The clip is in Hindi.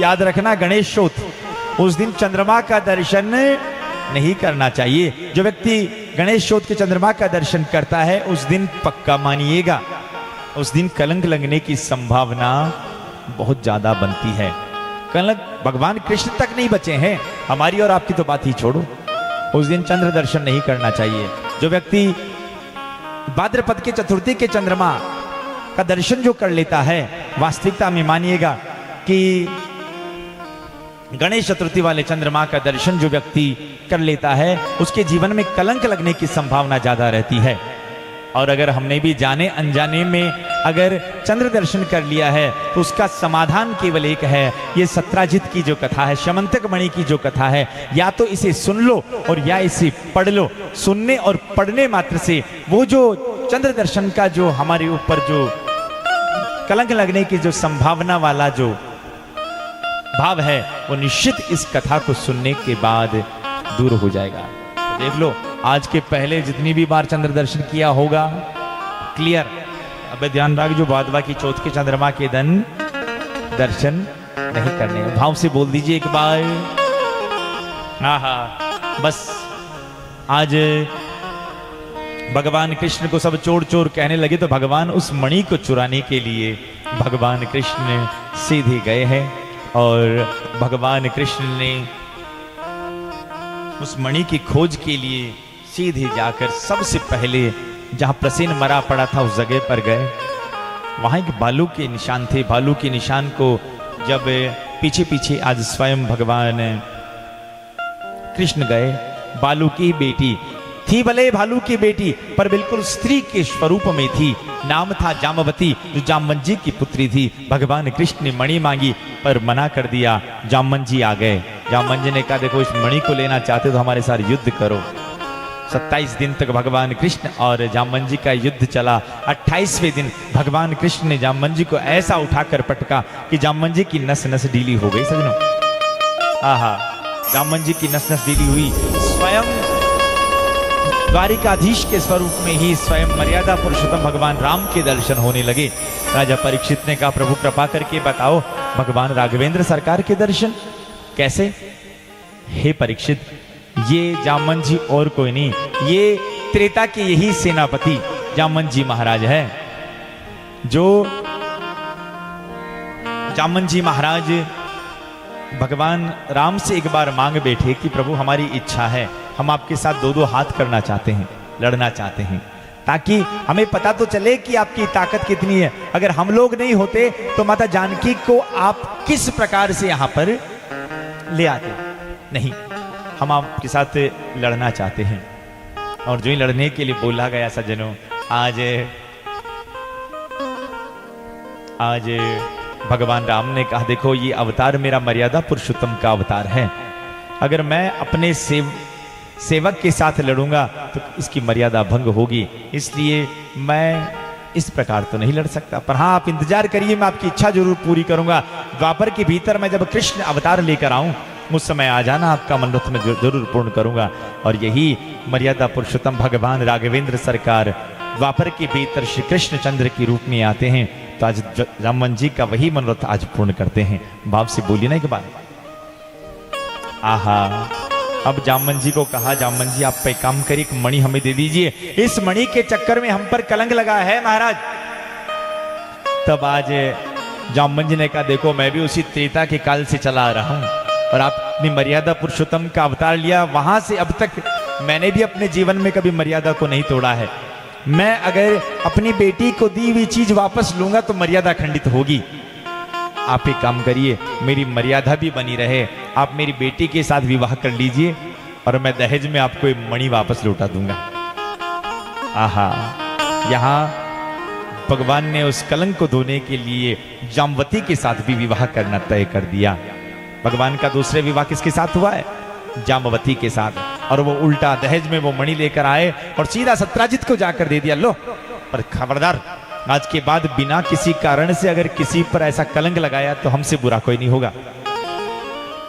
याद रखना गणेशोत्सव, उस दिन चंद्रमा का दर्शन नहीं करना चाहिए। जो व्यक्ति गणेशोत्सव के चंद्रमा का दर्शन करता है उस दिन पक्का मानिएगा उस दिन कलंक लगने की संभावना बहुत ज्यादा बनती है। कलंक भगवान कृष्ण तक नहीं बचे हैं, हमारी और आपकी तो बात ही छोड़ो। उस दिन चंद्र दर्शन नहीं करना चाहिए। जो व्यक्ति भाद्रपद के चतुर्थी के चंद्रमा का दर्शन जो कर लेता है, वास्तविकता में मानिएगा कि गणेश चतुर्थी वाले चंद्रमा का दर्शन जो व्यक्ति कर लेता है उसके जीवन में कलंक लगने की संभावना ज्यादा रहती है। और अगर हमने भी जाने अनजाने में अगर चंद्र दर्शन कर लिया है तो उसका समाधान केवल एक है। ये सत्राजित की जो कथा है, श्यमंतक मणि की जो कथा है, या तो इसे सुन लो और या इसे पढ़ लो। सुनने और पढ़ने मात्र से वो जो चंद्र दर्शन का जो हमारे ऊपर जो कलंक लगने की जो संभावना वाला जो भाव है वो निश्चित इस कथा को सुनने के बाद दूर हो जाएगा। तो देख लो, आज के पहले जितनी भी बार चंद्र दर्शन किया होगा क्लियर। अब ध्यान रख, जो भादवा की चौथ के चंद्रमा के दिन दर्शन नहीं करने। भाव से बोल दीजिए एक बार, हाँ। बस आज भगवान कृष्ण को सब चोर चोर कहने लगे तो भगवान उस मणि को चुराने के लिए भगवान कृष्ण सीधे गए हैं और भगवान कृष्ण ने उस मणि की खोज के लिए सीधे जाकर सबसे पहले जहां प्रसेन मरा पड़ा था उस जगह पर गए। वहां एक भालू के निशान थे। भालू के निशान को जब पीछे पीछे आज स्वयं भगवान कृष्ण गए, भालू की बेटी थी, भले भालू की बेटी पर बिल्कुल स्त्री के स्वरूप में थी। नाम था जामवती, जो जामवंजी की पुत्री थी। भगवान कृष्ण ने मणि मांगी पर मना कर दिया। जामवंजी आ गए। जामवंजी ने कहा देखो, इस मणि को लेना चाहते तो हमारे साथ युद्ध करो। 27 दिन तक भगवान कृष्ण और जामवंजी का युद्ध चला। 28वें दिन भगवान कृष्ण ने जामवंजी को ऐसा उठाकर पटका कि जामवंजी की नस नस ढीली हो गई। सजनों, आहा, जामवंजी की नस नस ढीली हुई। स्वयं द्वारिकाधीश के स्वरूप में ही स्वयं मर्यादा पुरुषोत्तम भगवान राम के दर्शन होने लगे। राजा परीक्षित ने कहा प्रभु कृपा करके बताओ भगवान राघवेंद्र सरकार के दर्शन कैसे? हे परीक्षित, ये जामवंजी और कोई नहीं, ये त्रेता के यही सेनापति जामवंजी महाराज है। जो जामवंजी महाराज भगवान राम से एक बार मांग बैठे कि प्रभु हमारी इच्छा है, हम आपके साथ दो हाथ करना चाहते हैं, लड़ना चाहते हैं, ताकि हमें पता तो चले कि आपकी ताकत कितनी है। अगर हम लोग नहीं होते तो माता जानकी को आप किस प्रकार से यहां पर ले आते? नहीं, हम आपके साथ लड़ना चाहते हैं। और जो ही लड़ने के लिए बोला गया सज्जनों, आज भगवान राम ने कहा देखो ये अवतार मेरा मर्यादा पुरुषोत्तम का अवतार है। अगर मैं अपने सेवक के साथ लड़ूंगा तो इसकी मर्यादा भंग होगी, इसलिए मैं इस प्रकार तो नहीं लड़ सकता। पर हाँ, आप इंतजार करिए, मैं आपकी इच्छा जरूर पूरी करूंगा। द्वापर के भीतर मैं जब कृष्ण अवतार लेकर आऊं उस समय आ जाना, आपका मनोरथ में जरूर पूर्ण करूंगा। और यही मर्यादा पुरुषोत्तम भगवान राघवेंद्र सरकार द्वापर के भीतर श्री कृष्ण चंद्र के रूप में आते हैं। तो आज जामवंजी का वही मनोरथ आज पूर्ण करते हैं। भाव से बोलिए ना एक बार, आहा। अब जामवंजी को कहा, जामवंजी आप पे काम करिए, एक मणि हमें दे दीजिए, इस मणि के चक्कर में हम पर कलंक लगा है महाराज। तब आज जामवंजी ने कहा देखो मैं भी उसी त्रेता के काल से चला आ रहा हूं और आपने मर्यादा पुरुषोत्तम का अवतार लिया, वहां से अब तक मैंने भी अपने जीवन में कभी मर्यादा को नहीं तोड़ा है। मैं अगर अपनी बेटी को दी हुई चीज वापस लूंगा तो मर्यादा खंडित होगी। आप एक काम करिए, मेरी मर्यादा भी बनी रहे, आप मेरी बेटी के साथ विवाह कर लीजिए और मैं दहेज में आपको एक मणि वापस लौटा दूंगा। आहा, यहाँ भगवान ने उस कलंक को धोने के लिए जामवती के साथ भी विवाह करना तय कर दिया। भगवान का दूसरे विवाह किसके साथ हुआ है? जामवती के साथ। और वो उल्टा दहेज में वो मणि लेकर आए और सीधा सत्राजित को जाकर दे दिया। लो, पर खबरदार, आज के बाद बिना किसी कारण से अगर किसी पर ऐसा कलंक लगाया तो हमसे बुरा कोई नहीं होगा।